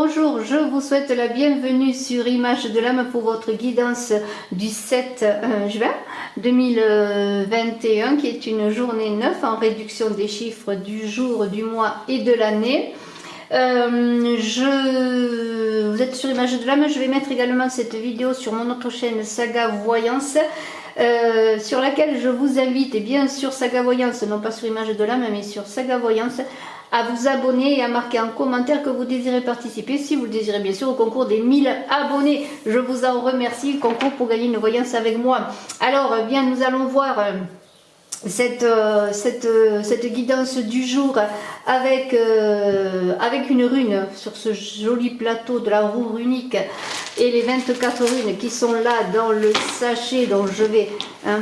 Bonjour, je vous souhaite la bienvenue sur Image de l'âme pour votre guidance du 7 juin 2021 qui est une journée 9 en réduction des chiffres du jour, du mois et de l'année. Vous êtes sur Image de l'âme, je vais mettre également cette vidéo sur mon autre chaîne Saga Voyance. Sur laquelle je vous invite, et bien sûr Saga Voyance, non pas sur Image de l'âme, mais sur Saga Voyance, à vous abonner et à marquer en commentaire que vous désirez participer, si vous le désirez bien sûr, au concours des 1000 abonnés. Je vous en remercie, le concours pour gagner une voyance avec moi. Alors, bien, nous allons voir cette guidance du jour avec une rune sur ce joli plateau de la roue runique et les 24 runes qui sont là dans le sachet, dont je vais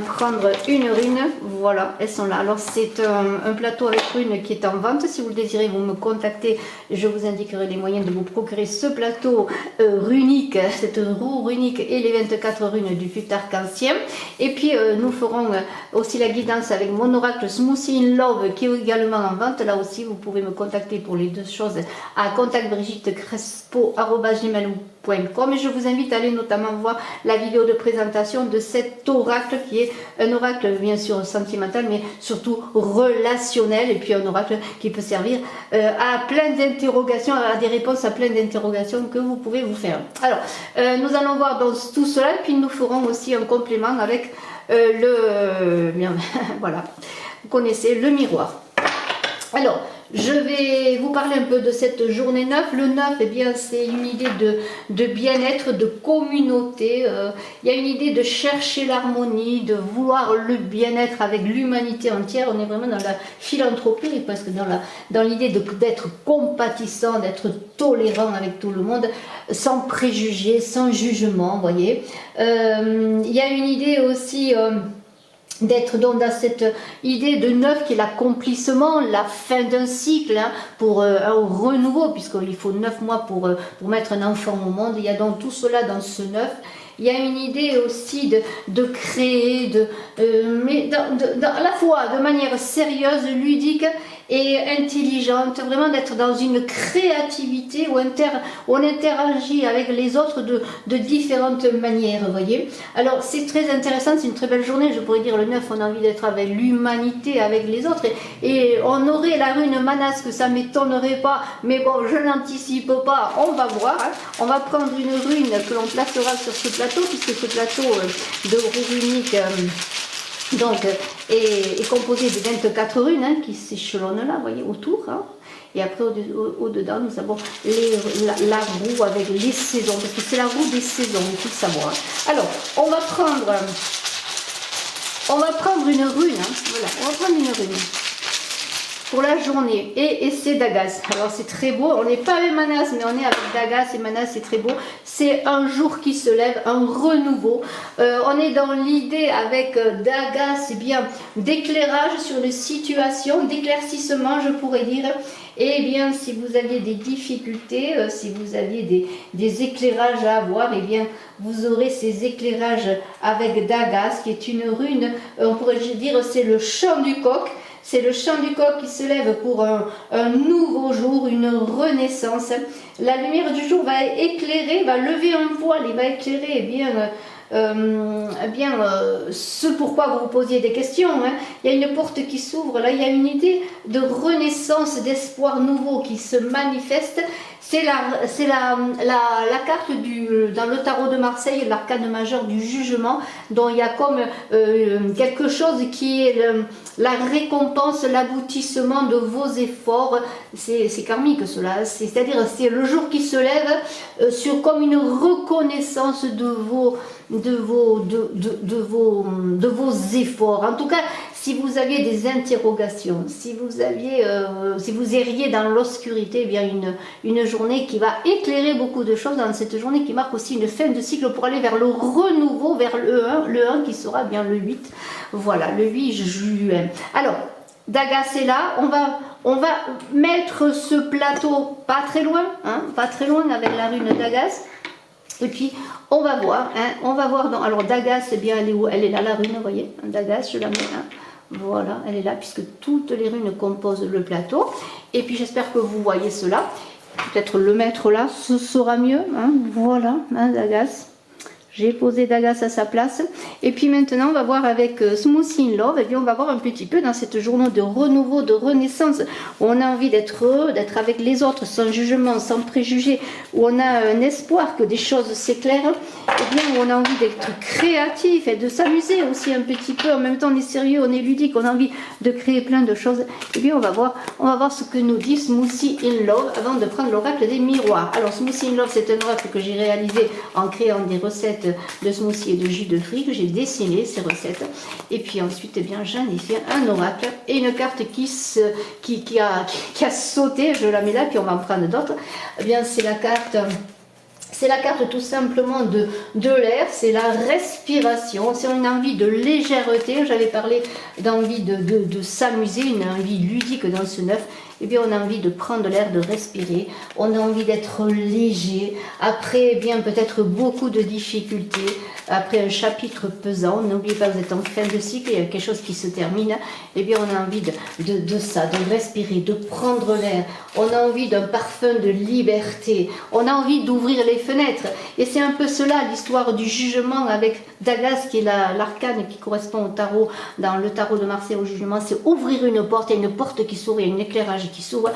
prendre une rune. Voilà, elles sont là. Alors c'est un plateau avec runes qui est en vente. Si vous le désirez, vous me contactez, je vous indiquerai les moyens de vous procurer ce plateau runique, cette roue runique et les 24 runes du futur arc-en-ciel. Et puis nous ferons aussi la guidance avec mon oracle Smoothie in Love qui est également en vente. Là aussi, vous pouvez me contacter pour les deux choses à contactbrigittekrespo@gmail.com. Et je vous invite à aller notamment voir la vidéo de présentation de cet oracle qui est un oracle bien sûr sentimental mais surtout relationnel, et puis un oracle qui peut servir à plein d'interrogations, à des réponses à plein d'interrogations que vous pouvez vous faire. Alors, nous allons voir dans tout cela, puis nous ferons aussi un complément avec voilà, vous connaissez le miroir. Alors, je vais vous parler un peu de cette journée 9. Le 9, eh bien, c'est une idée de bien-être, de communauté. Il y a une idée de chercher l'harmonie, de vouloir le bien-être avec l'humanité entière. On est vraiment dans la philanthropie, presque dans l'idée d'être compatissant, d'être tolérant avec tout le monde, sans préjugés, sans jugement, vous voyez. Il y a une idée aussi d'être donc dans cette idée de neuf qui est l'accomplissement, la fin d'un cycle, hein, pour un renouveau, puisqu'il faut 9 mois pour mettre un enfant au monde. Il y a donc tout cela dans ce neuf. Il y a une idée aussi de créer, mais à la fois de manière sérieuse, ludique et intelligente, vraiment d'être dans une créativité où on interagit avec les autres de différentes manières, vous voyez. Alors c'est très intéressant, c'est une très belle journée, je pourrais dire le 9, on a envie d'être avec l'humanité, avec les autres, et on aurait la rune Manasque, ça m'étonnerait pas, mais bon, je n'anticipe pas, on va voir, hein. On va prendre une rune que l'on placera sur ce plateau, puisque ce plateau de roue runique donc, est composé de 24 runes, hein, qui s'échelonnent là, vous voyez, autour. Hein. Et après, au-dedans, nous avons la roue avec les saisons, parce que c'est la roue des saisons, il faut le savoir. Alors, on va prendre une rune, hein, voilà, on va prendre une rune pour la journée, et c'est Dagas. Alors c'est très beau, on n'est pas avec Manas, mais on est avec Dagas, et Manas c'est très beau. C'est un jour qui se lève, un renouveau. On est dans l'idée avec Dagas, eh bien d'éclairage sur les situations, d'éclaircissement je pourrais dire. Et bien si vous aviez des difficultés, si vous aviez des éclairages à avoir, et bien vous aurez ces éclairages avec Dagas, qui est une rune, on pourrait dire c'est le chant du coq. C'est le chant du coq qui se lève pour un nouveau jour, une renaissance. La lumière du jour va éclairer, va lever un voile, il va éclairer ce pourquoi vous vous posiez des questions. Hein. Il y a une porte qui s'ouvre, là il y a une idée de renaissance, d'espoir nouveau qui se manifeste. C'est la carte dans le tarot de Marseille, l'arcane majeur du jugement, dont il y a comme quelque chose qui est la récompense, l'aboutissement de vos efforts. C'est karmique cela, c'est-à-dire c'est le jour qui se lève comme une reconnaissance de vos efforts. En tout cas, si vous aviez des interrogations, si vous erriez dans l'obscurité, eh bien une journée qui va éclairer beaucoup de choses dans cette journée qui marque aussi une fin de cycle pour aller vers le renouveau, vers le 1 qui sera bien le 8. Voilà, le 8 juin. Alors, Dagas est là, on va mettre ce plateau pas très loin, hein, pas très loin avec la rune Dagas. Et puis on va voir, alors Dagas, eh bien elle est où? Elle est là la rune, vous voyez, Dagas, je la mets là. Voilà, elle est là puisque toutes les runes composent le plateau. Et puis j'espère que vous voyez cela. peut-être le mettre là, ce sera mieux, hein, voilà, hein, Dagas. J'ai posé Dagas à sa place. Et puis maintenant, on va voir avec Smoothie in Love. Et bien, on va voir un petit peu dans cette journée de renouveau, de renaissance, où on a envie d'être heureux, d'être avec les autres, sans jugement, sans préjugés, où on a un espoir que des choses s'éclairent. Et bien, où on a envie d'être créatif et de s'amuser aussi un petit peu. En même temps, on est sérieux, on est ludique, on a envie de créer plein de choses. Et bien, on va voir ce que nous dit Smoothie in Love avant de prendre l'oracle des miroirs. Alors, Smoothie in Love, c'est un oracle que j'ai réalisé en créant des recettes de smoothie et de jus de fruits, que j'ai dessiné ces recettes, et puis ensuite eh bien j'en ai fait un oracle et une carte qui a sauté. Je la mets là puis on va en prendre d'autres. Eh bien c'est la carte tout simplement de l'air, c'est la respiration, c'est une envie de légèreté. J'avais parlé d'envie de s'amuser, une envie ludique dans ce neuf. Eh bien, on a envie de prendre l'air, de respirer, on a envie d'être léger, après, eh bien, peut-être beaucoup de difficultés, après un chapitre pesant. N'oubliez pas, vous êtes en fin de cycle, il y a quelque chose qui se termine. Eh bien, on a envie de ça, de respirer, de prendre l'air. On a envie d'un parfum de liberté. On a envie d'ouvrir les fenêtres. Et c'est un peu cela, l'histoire du jugement avec Dagas, qui est l'arcane qui correspond au tarot, dans le tarot de Marseille au jugement. C'est ouvrir une porte, il y a une porte qui s'ouvre, il y a un éclairage qui s'ouvre.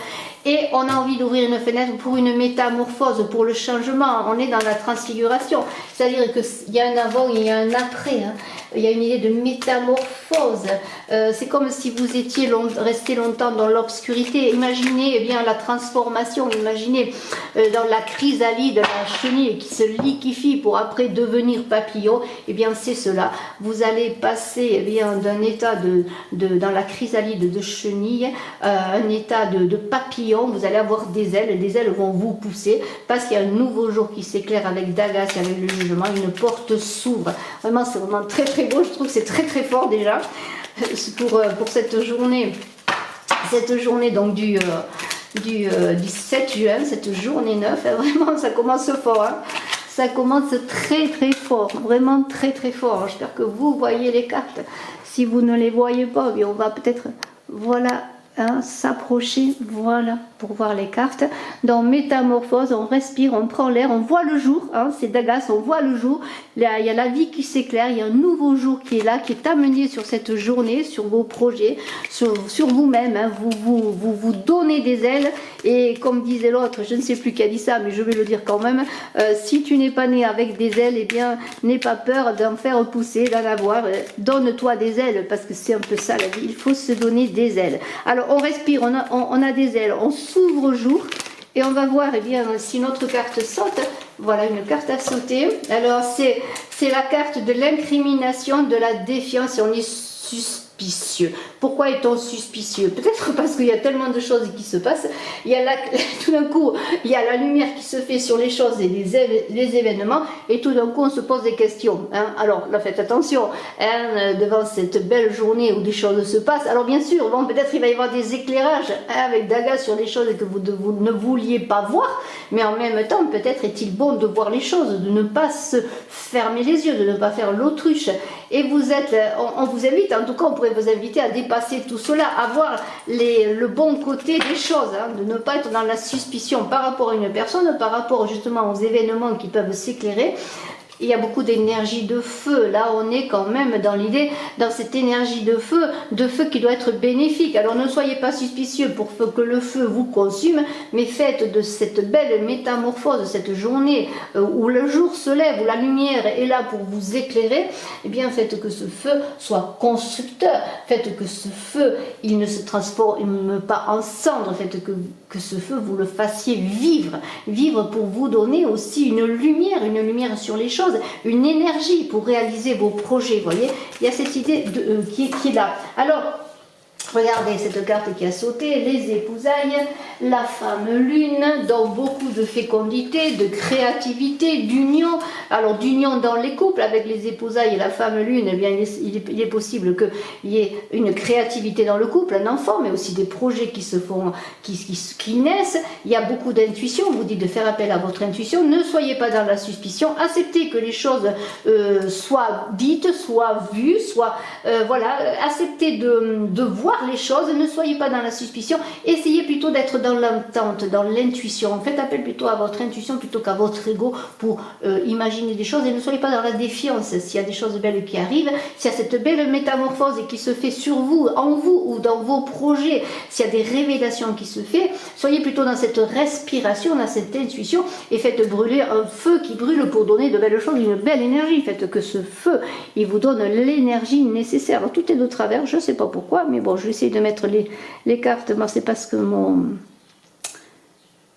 Et on a envie d'ouvrir une fenêtre pour une métamorphose, pour le changement. On est dans la transfiguration. C'est-à-dire qu'il y a un avant, il y a un après. Hein. Il y a une idée de métamorphose. C'est comme si vous étiez resté longtemps dans l'obscurité. Imaginez eh bien, la transformation, imaginez dans la chrysalide, la chenille qui se liquéfie pour après devenir papillon. Eh bien c'est cela. Vous allez passer eh bien, d'un état dans la chrysalide de chenille à un état de papillon. Vous allez avoir des ailes vont vous pousser parce qu'il y a un nouveau jour qui s'éclaire avec Dagas et avec le jugement. Une porte s'ouvre. Vraiment, c'est vraiment très très beau. Je trouve que c'est très très fort déjà pour cette journée. Cette journée donc du 7 juin, cette journée 9, vraiment ça commence fort. Hein. Ça commence très très fort, vraiment très très fort. J'espère que vous voyez les cartes. Si vous ne les voyez pas, on va peut-être, voilà, hein, s'approcher, voilà, pour voir les cartes. Dans métamorphose, on respire, on prend l'air, on voit le jour, hein, c'est Dagas, on voit le jour. Là, il y a la vie qui s'éclaire, il y a un nouveau jour qui est là, qui est amené sur cette journée, sur vos projets, sur vous-même. Hein, vous donnez des ailes. Et comme disait l'autre, je ne sais plus qui a dit ça, mais je vais le dire quand même, si tu n'es pas né avec des ailes, eh bien, n'aie pas peur d'en faire pousser, d'en avoir. Donne-toi des ailes, parce que c'est un peu ça la vie, il faut se donner des ailes. Alors, on respire, on a des ailes, on s'ouvre au jour, et on va voir eh bien, si notre carte saute. Voilà, une carte à sauter. Alors, c'est la carte de l'incrimination, de la défiance, et on est suspicieux. Pourquoi est-on suspicieux? Peut-être parce qu'il y a tellement de choses qui se passent. Il y a tout d'un coup, il y a la lumière qui se fait sur les choses et les événements, et tout d'un coup, on se pose des questions. Hein. Alors, là, faites attention hein, devant cette belle journée où des choses se passent. Alors, bien sûr, bon, peut-être il va y avoir des éclairages hein, avec Dagas sur les choses que vous ne vouliez pas voir, mais en même temps, peut-être est-il bon de voir les choses, de ne pas se fermer les yeux, de ne pas faire l'autruche. Et on vous invite, en tout cas, on pourrait vous inviter à dépasser tout cela, à voir le bon côté des choses, hein, de ne pas être dans la suspicion par rapport à une personne, par rapport justement aux événements qui peuvent s'éclairer. Il y a beaucoup d'énergie de feu. Là, on est quand même dans l'idée, dans cette énergie de feu qui doit être bénéfique. Alors, ne soyez pas suspicieux pour que le feu vous consume, mais faites de cette belle métamorphose, cette journée où le jour se lève, où la lumière est là pour vous éclairer, eh bien, faites que ce feu soit constructeur. Faites que ce feu, il ne se transforme pas en cendre. Faites que ce feu, vous le fassiez vivre. Vivre pour vous donner aussi une lumière sur les choses, une énergie pour réaliser vos projets. Vous voyez, il y a cette idée qui est là. Alors, regardez cette carte qui a sauté, les épousailles, la femme lune, dans beaucoup de fécondité, de créativité, d'union. Alors d'union dans les couples avec les épousailles et la femme lune, eh bien il est possible qu'il y ait une créativité dans le couple, un enfant, mais aussi des projets qui se font, qui naissent. Il y a beaucoup d'intuition, on vous dit de faire appel à votre intuition, ne soyez pas dans la suspicion, acceptez que les choses soient dites, soient vues, voilà, acceptez de voir voir les choses, ne soyez pas dans la suspicion, essayez plutôt d'être dans l'entente, dans l'intuition. Faites appel plutôt à votre intuition plutôt qu'à votre ego pour imaginer des choses et ne soyez pas dans la défiance s'il y a des choses belles qui arrivent, s'il y a cette belle métamorphose qui se fait sur vous, en vous ou dans vos projets, s'il y a des révélations qui se font, soyez plutôt dans cette respiration, dans cette intuition et faites brûler un feu qui brûle pour donner de belles choses, une belle énergie. Faites que ce feu, il vous donne l'énergie nécessaire. Alors, tout est de travers, je ne sais pas pourquoi, mais bon, je vais essayer de mettre les cartes. Moi, c'est parce que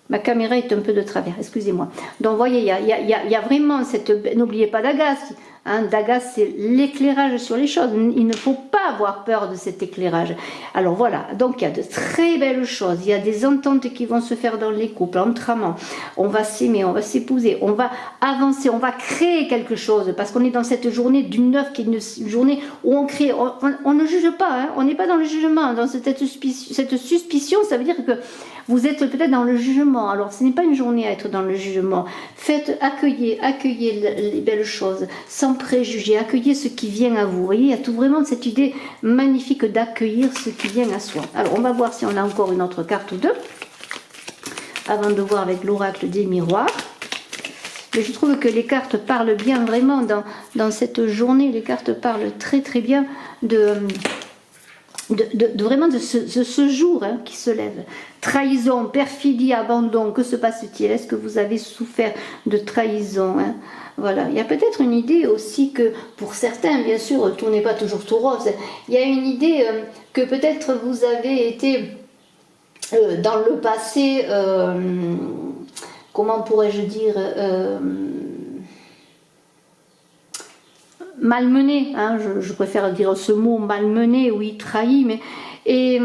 ma caméra est un peu de travers, excusez-moi. Donc, vous voyez, il y a vraiment cette... N'oubliez pas Dagas. Hein, Dagas, c'est l'éclairage sur les choses. Il ne faut pas avoir peur de cet éclairage. Alors voilà, donc il y a de très belles choses. Il y a des ententes qui vont se faire dans les couples, entre amants. On va s'aimer, on va s'épouser, on va avancer, on va créer quelque chose. Parce qu'on est dans cette journée du 9 qui est une journée où on crée. On ne juge pas, hein, on n'est pas dans le jugement. Dans cette suspicion, ça veut dire que vous êtes peut-être dans le jugement. Alors, ce n'est pas une journée à être dans le jugement. Accueillez les belles choses, sans préjugés. Accueillez ce qui vient à vous. Vous voyez, il y a tout vraiment cette idée magnifique d'accueillir ce qui vient à soi. Alors, on va voir si on a encore une autre carte ou deux, avant de voir avec l'oracle des miroirs. Mais je trouve que les cartes parlent bien vraiment dans cette journée. Les cartes parlent très très bien vraiment de ce jour hein, qui se lève. Trahison, perfidie, abandon, que se passe-t-il? Est-ce que vous avez souffert de trahison hein? Voilà, il y a peut-être une idée aussi que pour certains, bien sûr, tout n'est pas toujours tout rose. Il y a une idée que peut-être vous avez été dans le passé, comment pourrais-je dire, malmené, hein, je préfère dire ce mot malmené, oui, trahi, mais et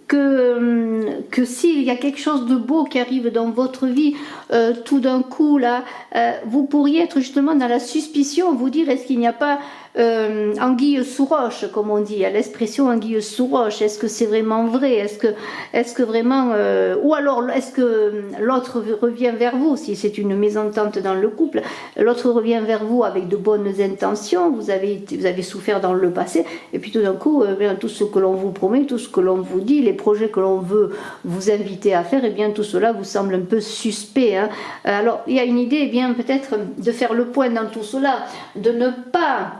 que s'il y a quelque chose de beau qui arrive dans votre vie, tout d'un coup là, vous pourriez être justement dans la suspicion, vous dire est-ce qu'il n'y a pas anguille sous roche, comme on dit, à l'expression anguille sous roche, est-ce que c'est vraiment vrai, est-ce que vraiment, ou alors est-ce que l'autre revient vers vous, si c'est une mésentente dans le couple, l'autre revient vers vous avec de bonnes intentions, vous avez souffert dans le passé, et puis tout d'un coup, tout ce que l'on vous promet, tout ce que l'on vous dit, les projets que l'on veut vous inviter à faire, et bien tout cela vous semble un peu suspect. Hein. Alors, il y a une idée, eh bien peut-être de faire le point dans tout cela, de ne pas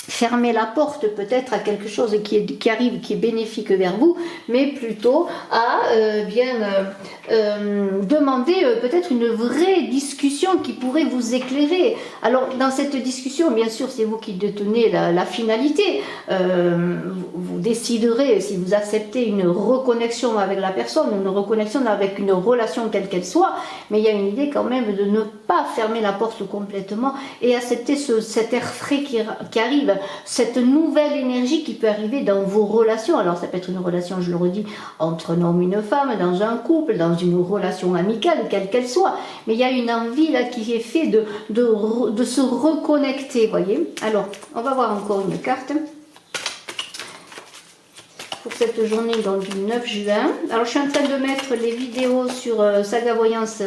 fermer la porte peut-être à quelque chose qui arrive, qui est bénéfique vers vous, mais plutôt à demander peut-être une vraie discussion qui pourrait vous éclairer. Alors dans cette discussion, bien sûr, c'est vous qui détenez la finalité. Vous déciderez si vous acceptez une reconnexion avec la personne, une reconnexion avec une relation telle qu'elle soit, mais il y a une idée quand même de ne pas fermer la porte complètement et accepter cet air frais qui arrive, cette nouvelle énergie qui peut arriver dans vos relations. Alors ça peut être une relation, je le redis, entre un homme et une femme, dans un couple, dans une relation amicale, quelle qu'elle soit. Mais il y a une envie là qui est faite de se reconnecter, voyez. Alors, on va voir encore une carte pour cette journée donc, du 9 juin. Alors je suis en train de mettre les vidéos sur Saga Voyance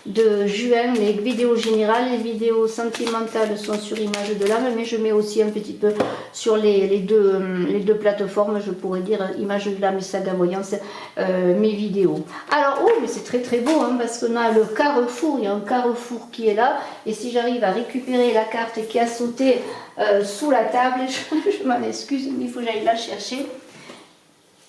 de juin, les vidéos générales, les vidéos sentimentales sont sur Image de l'âme, mais je mets aussi un petit peu sur les deux plateformes, je pourrais dire Image de l'âme et Saga Voyance, mes vidéos. Alors, oh, mais c'est très très beau, hein, parce qu'on a le carrefour, il y a un carrefour qui est là, et si j'arrive à récupérer la carte qui a sauté sous la table, je m'en excuse, mais il faut que j'aille la chercher.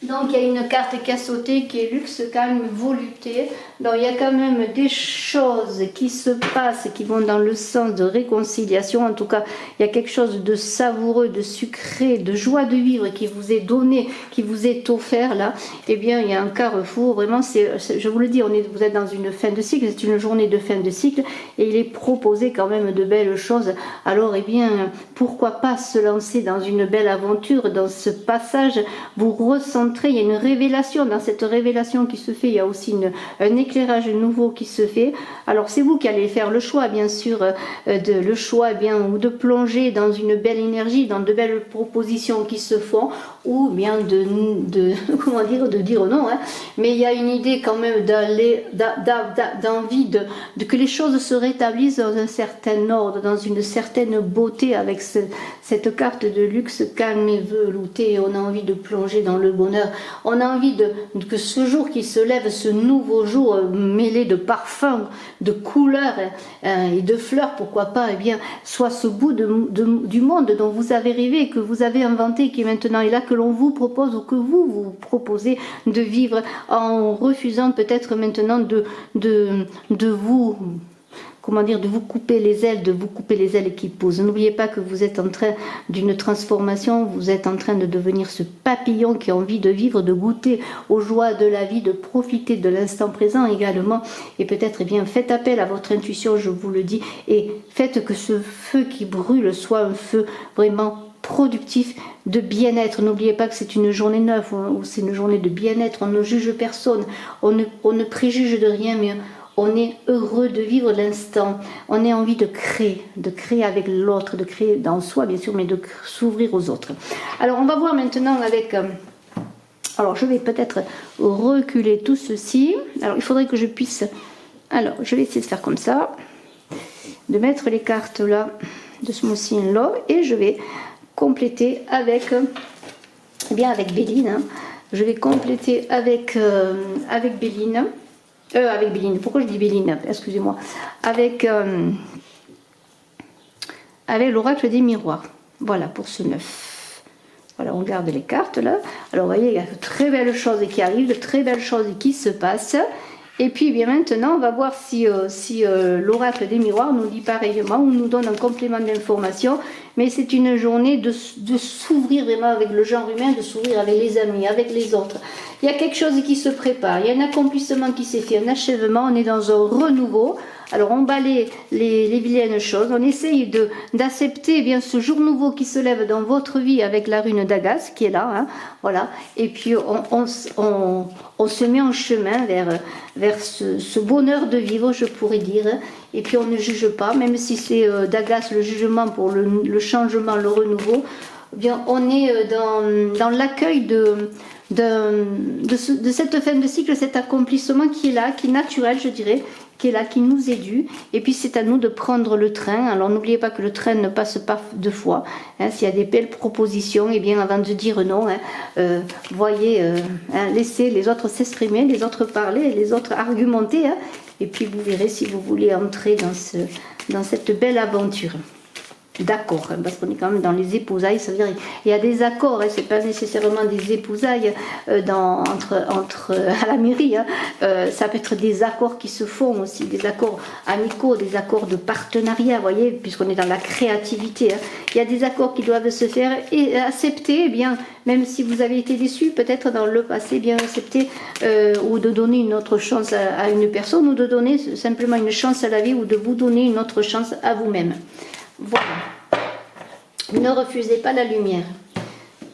Donc il y a une carte qui a sauté qui est luxe, calme, volupté. Donc il y a quand même des choses qui se passent, qui vont dans le sens de réconciliation. En tout cas, il y a quelque chose de savoureux, de sucré, de joie de vivre qui vous est donné, qui vous est offert là. Eh bien, il y a un carrefour. Vraiment, je vous le dis, vous êtes dans une fin de cycle, c'est une journée de fin de cycle et il est proposé quand même de belles choses. Alors, eh bien, pourquoi pas se lancer dans une belle aventure, dans ce passage, vous ressentez. Il y a une révélation, dans cette révélation qui se fait, il y a aussi un éclairage nouveau qui se fait. Alors c'est vous qui allez faire le choix, bien sûr, ou de plonger dans une belle énergie, dans de belles propositions qui se font, ou bien comment dire, de dire non, hein. Mais il y a une idée quand même d'envie que les choses se rétablissent dans un certain ordre, dans une certaine beauté avec cette carte de luxe calme et veloutée. On a envie de plonger dans le bonheur, on a envie que ce jour qui se lève, ce nouveau jour mêlé de parfums, de couleurs et de fleurs, pourquoi pas, eh bien, soit ce bout du monde dont vous avez rêvé, que vous avez inventé, qui maintenant est là, que l'on vous propose ou que vous proposez de vivre en refusant peut-être maintenant de vous, comment dire, de vous couper les ailes qui posent. N'oubliez pas que vous êtes en train d'une transformation, vous êtes en train de devenir ce papillon qui a envie de vivre, de goûter aux joies de la vie, de profiter de l'instant présent également. Et peut-être, eh bien, faites appel à votre intuition, je vous le dis, et faites que ce feu qui brûle soit un feu vraiment productif, de bien-être. N'oubliez pas que c'est une journée neuve, ou c'est une journée de bien-être. On ne juge personne, on ne préjuge de rien, mais on est heureux de vivre l'instant. On a envie de créer avec l'autre, de créer dans soi bien sûr, mais de s'ouvrir aux autres. Alors on va voir maintenant avec... alors je vais peut-être reculer tout ceci. Alors il faudrait que je puisse... Alors je vais essayer de faire comme ça, de mettre les cartes là de Smoothie in Love, et je vais compléter avec, bien avec Béline, hein. Je vais compléter avec Béline, avec Béline, pourquoi je dis Béline, excusez-moi, avec l'oracle des miroirs, voilà pour ce 9. Voilà, on garde les cartes là. Alors vous voyez, il y a de très belles choses qui arrivent, de très belles choses qui se passent. Et puis bien maintenant, on va voir si l'oracle des miroirs nous dit pareillement ou nous donne un complément d'information. Mais c'est une journée de s'ouvrir vraiment avec le genre humain, de s'ouvrir avec les amis, avec les autres. Il y a quelque chose qui se prépare, il y a un accomplissement qui s'est fait, un achèvement, on est dans un renouveau. Alors on balaie les vilaines choses, on essaye d'accepter bien ce jour nouveau qui se lève dans votre vie avec la rune d'Agas qui est là, hein, voilà. Et puis on se met en chemin vers ce bonheur de vivre, je pourrais dire. Et puis on ne juge pas, même si c'est d'Agas le jugement pour le changement, le renouveau. Eh bien on est dans l'accueil de cette fin de cycle, cet accomplissement qui est là, qui est naturel, je dirais, qui est là, qui nous est dû. Et puis c'est à nous de prendre le train. Alors n'oubliez pas que le train ne passe pas deux fois, hein. S'il y a des belles propositions, et bien avant de dire non, hein, voyez, hein, laissez les autres s'exprimer, les autres parler, les autres argumenter, hein. Et puis vous verrez si vous voulez entrer dans cette belle aventure. D'accord, hein, parce qu'on est quand même dans les épousailles, ça veut dire il y a des accords, hein, c'est pas nécessairement des épousailles entre à la mairie, hein, ça peut être des accords qui se font aussi, des accords amicaux, des accords de partenariat, vous voyez, puisqu'on est dans la créativité, hein. Il y a des accords qui doivent se faire et accepter, eh bien, même si vous avez été déçu, peut-être dans le passé, bien accepter ou de donner une autre chance à une personne, ou de donner simplement une chance à la vie, ou de vous donner une autre chance à vous-même. Voilà. Ne refusez pas la lumière.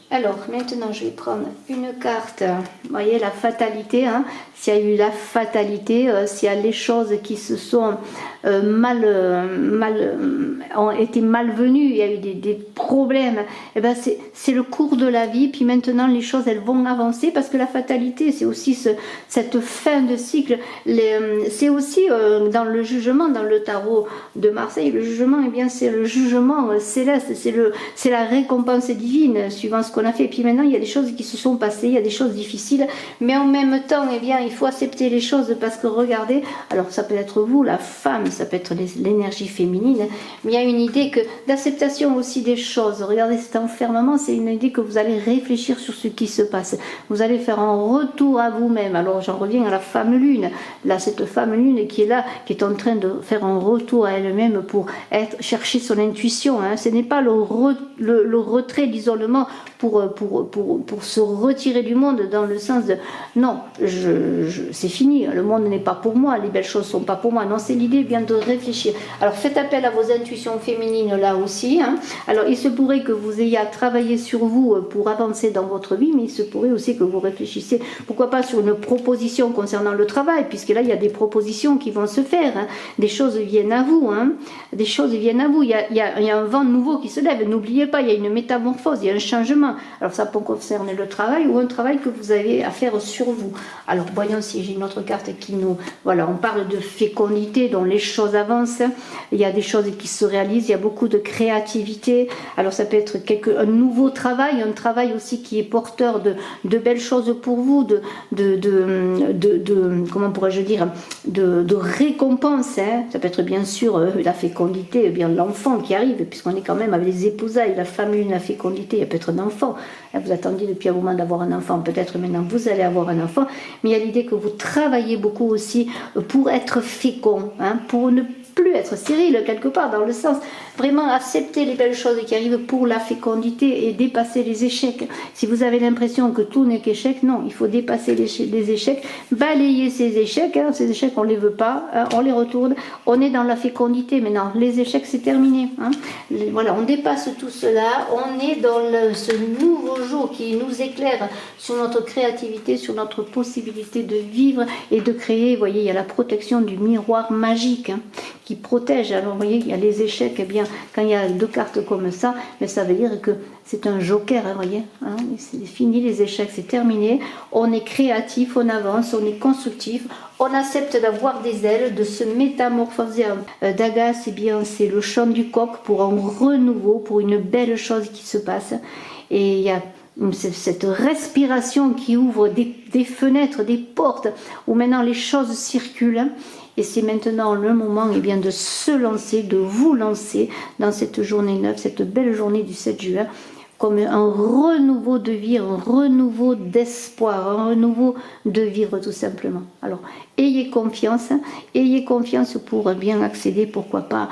Alors, maintenant, je vais prendre une carte. Vous voyez, la fatalité. Hein, s'il y a eu la fatalité, s'il y a les choses qui se sont ont été malvenues, il y a eu des problèmes, et ben c'est le cours de la vie. Puis maintenant, les choses, elles vont avancer, parce que la fatalité, c'est aussi cette fin de cycle. C'est aussi dans le jugement, dans le tarot de Marseille, le jugement, eh bien, c'est le jugement céleste, c'est la récompense divine, suivant ce qu'on a fait. Et puis maintenant, il y a des choses qui se sont passées, il y a des choses difficiles, mais en même temps, eh bien, il faut accepter les choses, parce que regardez, alors ça peut être vous, la femme, ça peut être l'énergie féminine, mais il y a une idée d'acceptation aussi des choses. Regardez, cet enfermement, c'est une idée que vous allez réfléchir sur ce qui se passe. Vous allez faire un retour à vous-même. Alors j'en reviens à la femme lune. Là, cette femme lune qui est là, qui est en train de faire un retour à elle-même pour chercher son intuition. Hein. Ce n'est pas le retrait, l'isolement pour se retirer du monde, dans le sens de non, c'est fini, le monde n'est pas pour moi, les belles choses sont pas pour moi. Non, c'est l'idée bien de réfléchir. Alors faites appel à vos intuitions féminines là aussi, hein. Alors il se pourrait que vous ayez à travailler sur vous pour avancer dans votre vie, mais il se pourrait aussi que vous réfléchissiez, pourquoi pas, sur une proposition concernant le travail, puisque là il y a des propositions qui vont se faire, hein. Des choses viennent à vous, hein. Des choses viennent à vous, il y a un vent nouveau qui se lève, n'oubliez pas, il y a une métamorphose, il y a un changement, Alors ça peut concerner le travail ou un travail que vous avez à faire sur vous. Alors voyons si j'ai une autre carte qui nous... Voilà, on parle de fécondité, dont les choses avancent. Il y a des choses qui se réalisent, il y a beaucoup de créativité. Alors ça peut être un nouveau travail, un travail aussi qui est porteur de belles choses pour vous, comment pourrais-je dire, de récompense. Hein. Ça peut être bien sûr la fécondité, bien l'enfant qui arrive, puisqu'on est quand même avec les épousailles, la famille, la fécondité, il peut être un enfant. Vous attendiez depuis un moment d'avoir un enfant, peut-être maintenant vous allez avoir un enfant, mais il y a l'idée que vous travaillez beaucoup aussi pour être fécond, hein, pour ne plus être stérile quelque part, dans le sens vraiment accepter les belles choses qui arrivent pour la fécondité et dépasser les échecs. Si vous avez l'impression que tout n'est qu'échec, non, il faut dépasser les échecs, balayer ces échecs, hein, ces échecs on ne les veut pas, hein, on les retourne, on est dans la fécondité maintenant, les échecs c'est terminé, hein. Voilà, on dépasse tout cela, on est dans ce nouveau jour qui nous éclaire sur notre créativité, sur notre possibilité de vivre et de créer. Vous voyez, il y a la protection du miroir magique, hein, qui protège. Alors vous voyez, il y a les échecs, et bien quand il y a deux cartes comme ça, mais ça veut dire que c'est un joker, hein, voyez, hein, c'est fini les échecs, c'est terminé, on est créatif, on avance, on est constructif, on accepte d'avoir des ailes, de se métamorphoser. Daga, c'est bien, c'est le chant du coq pour un renouveau, pour une belle chose qui se passe, et il y a cette respiration qui ouvre des fenêtres, des portes, où maintenant les choses circulent. Et c'est maintenant le moment, eh bien, de se lancer, de vous lancer dans cette journée neuve, cette belle journée du 7 juin, comme un renouveau de vie, un renouveau d'espoir, un renouveau de vivre tout simplement. Alors, ayez confiance pour bien accéder, pourquoi pas,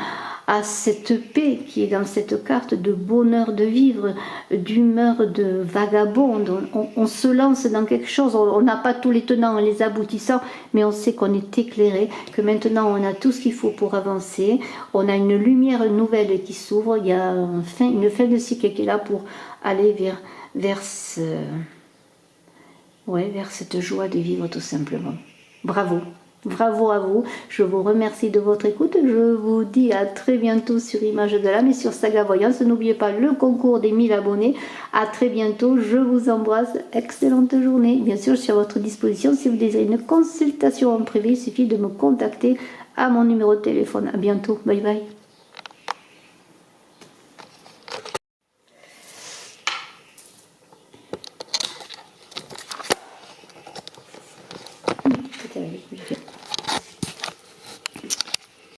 à cette paix qui est dans cette carte, de bonheur de vivre, d'humeur de vagabonde. On se lance dans quelque chose, on n'a pas tous les tenants et les aboutissants, mais on sait qu'on est éclairé, que maintenant on a tout ce qu'il faut pour avancer, on a une lumière nouvelle qui s'ouvre, il y a une fin de cycle qui est là pour aller vers cette joie de vivre tout simplement. Bravo! Bravo à vous, je vous remercie de votre écoute, je vous dis à très bientôt sur Image de l'âme et sur Saga Voyance. N'oubliez pas le concours des 1000 abonnés, à très bientôt, je vous embrasse, excellente journée. Bien sûr, je suis à votre disposition si vous désirez une consultation en privé, il suffit de me contacter à mon numéro de téléphone. À bientôt, bye bye.